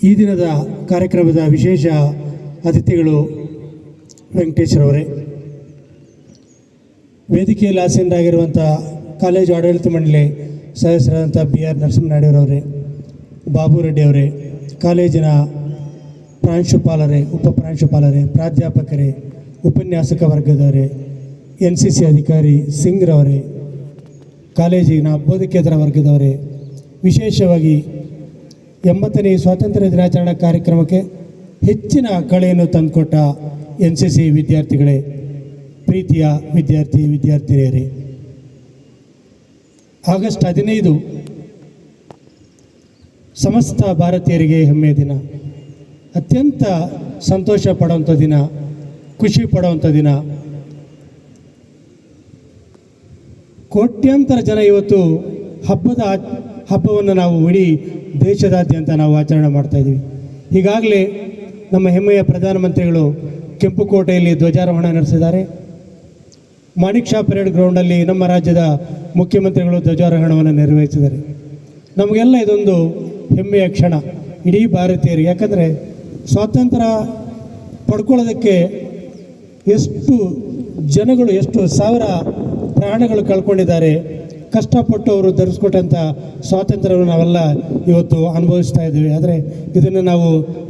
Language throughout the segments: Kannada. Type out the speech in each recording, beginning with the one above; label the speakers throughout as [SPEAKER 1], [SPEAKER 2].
[SPEAKER 1] ಈ ದಿನದ ಕಾರ್ಯಕ್ರಮದ ವಿಶೇಷ ಅತಿಥಿಗಳು ವೆಂಕಟೇಶ್ವರವರೇ, ವೇದಿಕೆಯಲ್ಲಿ ಆಸೀನರಾಗಿರುವಂಥ ಕಾಲೇಜು ಆಡಳಿತ ಮಂಡಳಿ ಸದಸ್ಯರಾದಂಥ BR ನರಸಿಂಹನಾಡಿಯವರವರೇ, ಬಾಬು ರೆಡ್ಡಿ ಅವರೇ, ಕಾಲೇಜಿನ ಪ್ರಾಂಶುಪಾಲರೇ, ಉಪಪ್ರಾಂಶುಪಾಲರೇ, ಪ್ರಾಧ್ಯಾಪಕರೇ, ಉಪನ್ಯಾಸಕ ವರ್ಗದವರೇ, NCC ಅಧಿಕಾರಿ ಸಿಂಗ್ರವರೇ, ಕಾಲೇಜಿನ ಬೋಧಕೇತರ ವರ್ಗದವರೇ, ವಿಶೇಷವಾಗಿ 80ನೇ ಸ್ವಾತಂತ್ರ್ಯ ದಿನಾಚರಣಾ ಕಾರ್ಯಕ್ರಮಕ್ಕೆ ಹೆಚ್ಚಿನ ಕಳೆಯನ್ನು ತಂದುಕೊಟ್ಟ NCC ವಿದ್ಯಾರ್ಥಿಗಳೇ, ಪ್ರೀತಿಯ ವಿದ್ಯಾರ್ಥಿನಿಯರೇ, ಆಗಸ್ಟ್ 15 ಸಮಸ್ತ ಭಾರತೀಯರಿಗೆ ಹೆಮ್ಮೆಯ ದಿನ, ಅತ್ಯಂತ ಸಂತೋಷ ಪಡುವಂಥ ದಿನ, ಖುಷಿ ಪಡುವಂಥ ದಿನ. ಕೋಟ್ಯಾಂತರ ಜನ ಇವತ್ತು ಹಬ್ಬವನ್ನು ನಾವು ಇಡೀ ದೇಶದಾದ್ಯಂತ ನಾವು ಆಚರಣೆ ಮಾಡ್ತಾಯಿದ್ದೀವಿ. ಈಗಾಗಲೇ ನಮ್ಮ ಹೆಮ್ಮೆಯ ಪ್ರಧಾನಮಂತ್ರಿಗಳು ಕೆಂಪುಕೋಟೆಯಲ್ಲಿ ಧ್ವಜಾರೋಹಣ ನಡೆಸಿದ್ದಾರೆ. ಮಾಣಿಕ್ ಷಾ ಪರೇಡ್ ಗ್ರೌಂಡಲ್ಲಿ ನಮ್ಮ ರಾಜ್ಯದ ಮುಖ್ಯಮಂತ್ರಿಗಳು ಧ್ವಜಾರೋಹಣವನ್ನು ನೆರವೇರಿಸಿದ್ದಾರೆ. ನಮಗೆಲ್ಲ ಇದೊಂದು ಹೆಮ್ಮೆಯ ಕ್ಷಣ ಇಡೀ ಭಾರತೀಯರಿಗೆ. ಯಾಕಂದರೆ ಸ್ವಾತಂತ್ರ್ಯ ಪಡ್ಕೊಳ್ಳೋದಕ್ಕೆ ಎಷ್ಟು ಜನಗಳು, ಎಷ್ಟು ಸಾವಿರ ಪ್ರಾಣಗಳು ಕಳ್ಕೊಂಡಿದ್ದಾರೆ. ಕಷ್ಟಪಟ್ಟು ಅವರು ಧರಿಸ್ಕೊಟ್ಟಂಥ ಸ್ವಾತಂತ್ರ್ಯವನ್ನು ನಾವೆಲ್ಲ ಇವತ್ತು ಅನುಭವಿಸ್ತಾ ಇದ್ದೀವಿ. ಆದರೆ ಇದನ್ನು ನಾವು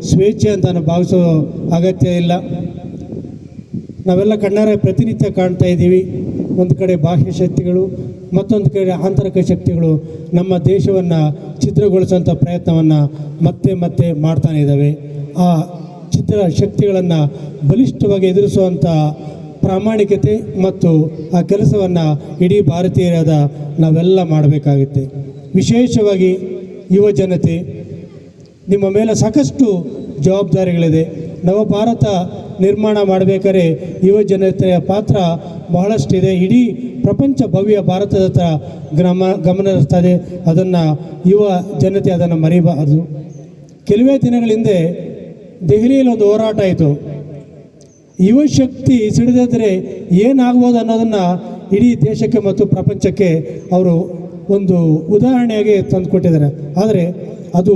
[SPEAKER 1] ಸ್ವೇಚ್ಛೆ ಅಂತ ಭಾವಿಸೋ ಅಗತ್ಯ ಇಲ್ಲ. ನಾವೆಲ್ಲ ಕಣ್ಣಾರೆ ಪ್ರತಿನಿತ್ಯ ಕಾಣ್ತಾ ಇದ್ದೀವಿ. ಒಂದು ಕಡೆ ಬಾಹ್ಯ ಶಕ್ತಿಗಳು, ಮತ್ತೊಂದು ಕಡೆ ಆಂತರಿಕ ಶಕ್ತಿಗಳು ನಮ್ಮ ದೇಶವನ್ನು ಛಿದ್ರಗೊಳಿಸುವಂಥ ಪ್ರಯತ್ನವನ್ನು ಮತ್ತೆ ಮಾಡ್ತಾನೆ ಇದ್ದಾವೆ. ಆ ಛಿದ್ರ ಶಕ್ತಿಗಳನ್ನು ಬಲಿಷ್ಠವಾಗಿ ಎದುರಿಸುವಂಥ ಪ್ರಾಮಾಣಿಕತೆ ಮತ್ತು ಆ ಕೆಲಸವನ್ನು ಇಡೀ ಭಾರತೀಯರಾದ ನಾವೆಲ್ಲ ಮಾಡಬೇಕಾಗುತ್ತೆ. ವಿಶೇಷವಾಗಿ ಯುವ ಜನತೆ, ನಿಮ್ಮ ಮೇಲೆ ಸಾಕಷ್ಟು ಜವಾಬ್ದಾರಿಗಳಿದೆ. ನವಭಾರತ ನಿರ್ಮಾಣ ಮಾಡಬೇಕಾದ್ರೆ ಯುವ ಜನತೆಯ ಪಾತ್ರ ಬಹಳಷ್ಟಿದೆ. ಇಡೀ ಪ್ರಪಂಚ ಭವ್ಯ ಭಾರತದತ್ತ ಗಮನ ಹರಿಸ್ತದೆ. ಅದನ್ನು ಯುವ ಜನತೆ ಅದನ್ನು ಮರಿಬಾರದು. ಕೆಲವೇ ದಿನಗಳ ಹಿಂದೆ ದೆಹಲಿಯಲ್ಲಿ ಒಂದು ಹೋರಾಟ ಆಯಿತು. ಯುವ ಶಕ್ತಿ ಸಿಡಿದಿದ್ದರೆ ಏನಾಗ್ಬೋದು ಅನ್ನೋದನ್ನು ಇಡೀ ದೇಶಕ್ಕೆ ಮತ್ತು ಪ್ರಪಂಚಕ್ಕೆ ಅವರು ಒಂದು ಉದಾಹರಣೆಯಾಗಿ ತಂದುಕೊಟ್ಟಿದ್ದಾರೆ. ಆದರೆ ಅದು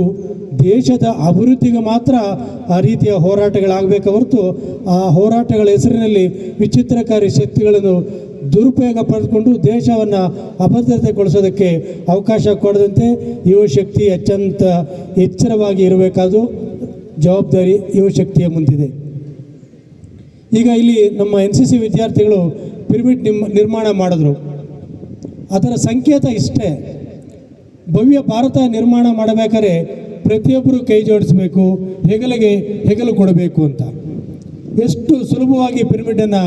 [SPEAKER 1] ದೇಶದ ಅಭಿವೃದ್ಧಿಗೆ ಮಾತ್ರ ಆ ರೀತಿಯ ಹೋರಾಟಗಳಾಗಬೇಕೆ ಹೊರತು ಆ ಹೋರಾಟಗಳ ಹೆಸರಿನಲ್ಲಿ ವಿಚಿತ್ರಕಾರಿ ಶಕ್ತಿಗಳನ್ನು ದುರುಪಯೋಗ ಪಡೆದುಕೊಂಡು ದೇಶವನ್ನು ಅಭದ್ರತೆಗೊಳಿಸೋದಕ್ಕೆ ಅವಕಾಶ ಕೊಡದಂತೆ ಯುವ ಶಕ್ತಿ ಅತ್ಯಂತ ಎಚ್ಚರವಾಗಿ ಇರಬೇಕಾದ ಜವಾಬ್ದಾರಿ ಯುವ ಶಕ್ತಿಯ ಮುಂದಿದೆ. ಈಗ ಇಲ್ಲಿ ನಮ್ಮ NCC ವಿದ್ಯಾರ್ಥಿಗಳು ಪಿರಮಿಡ್ ನಿರ್ಮಾಣ ಮಾಡಿದ್ರು. ಅದರ ಸಂಕೇತ ಇಷ್ಟೇ, ಭವ್ಯ ಭಾರತ ನಿರ್ಮಾಣ ಮಾಡಬೇಕಾದ್ರೆ ಪ್ರತಿಯೊಬ್ಬರು ಕೈ ಜೋಡಿಸಬೇಕು, ಹೆಗಲಿಗೆ ಹೆಗಲು ಕೊಡಬೇಕು ಅಂತ. ಎಷ್ಟು ಸುಲಭವಾಗಿ ಪಿರಮಿಡನ್ನು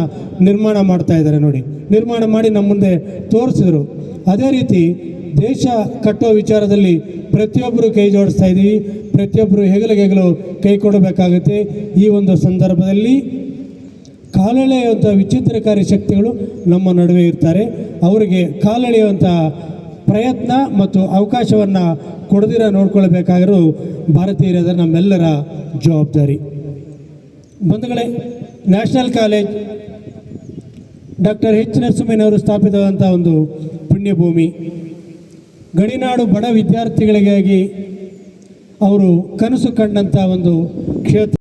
[SPEAKER 1] ನಿರ್ಮಾಣ ಮಾಡ್ತಾ ಇದ್ದಾರೆ ನೋಡಿ. ನಿರ್ಮಾಣ ಮಾಡಿ ನಮ್ಮ ಮುಂದೆ ತೋರಿಸಿದ್ರು. ಅದೇ ರೀತಿ ದೇಶ ಕಟ್ಟುವ ವಿಚಾರದಲ್ಲಿ ಪ್ರತಿಯೊಬ್ಬರು ಕೈ ಜೋಡಿಸ್ತಾ ಇದ್ದೀವಿ. ಪ್ರತಿಯೊಬ್ಬರು ಹೆಗಲಿಗೆ ಹೆಗಲು ಕೈ ಕೊಡಬೇಕಾಗುತ್ತೆ. ಈ ಒಂದು ಸಂದರ್ಭದಲ್ಲಿ ಕಾಲೆಳೆಯುವಂಥ ವಿಚಿತ್ರಕಾರಿ ಶಕ್ತಿಗಳು ನಮ್ಮ ನಡುವೆ ಇರ್ತಾರೆ. ಅವರಿಗೆ ಕಾಲೆಳೆಯುವಂಥ ಪ್ರಯತ್ನ ಮತ್ತು ಅವಕಾಶವನ್ನು ಕೊಡದಿರ ನೋಡ್ಕೊಳ್ಬೇಕಾಗಿರೋ ಭಾರತೀಯರಾದ ನಮ್ಮೆಲ್ಲರ ಜವಾಬ್ದಾರಿ. ಬಂಧುಗಳೇ, ನ್ಯಾಷನಲ್ ಕಾಲೇಜ್ ಡಾಕ್ಟರ್ H. ನರಸಿಂಹಯ್ಯನವರು ಸ್ಥಾಪಿತವಾದಂಥ ಒಂದು ಪುಣ್ಯಭೂಮಿ. ಗಡಿನಾಡು ಬಡ ವಿದ್ಯಾರ್ಥಿಗಳಿಗಾಗಿ ಅವರು ಕನಸು ಕಂಡಂಥ ಒಂದು ಕ್ಷೇತ್ರ.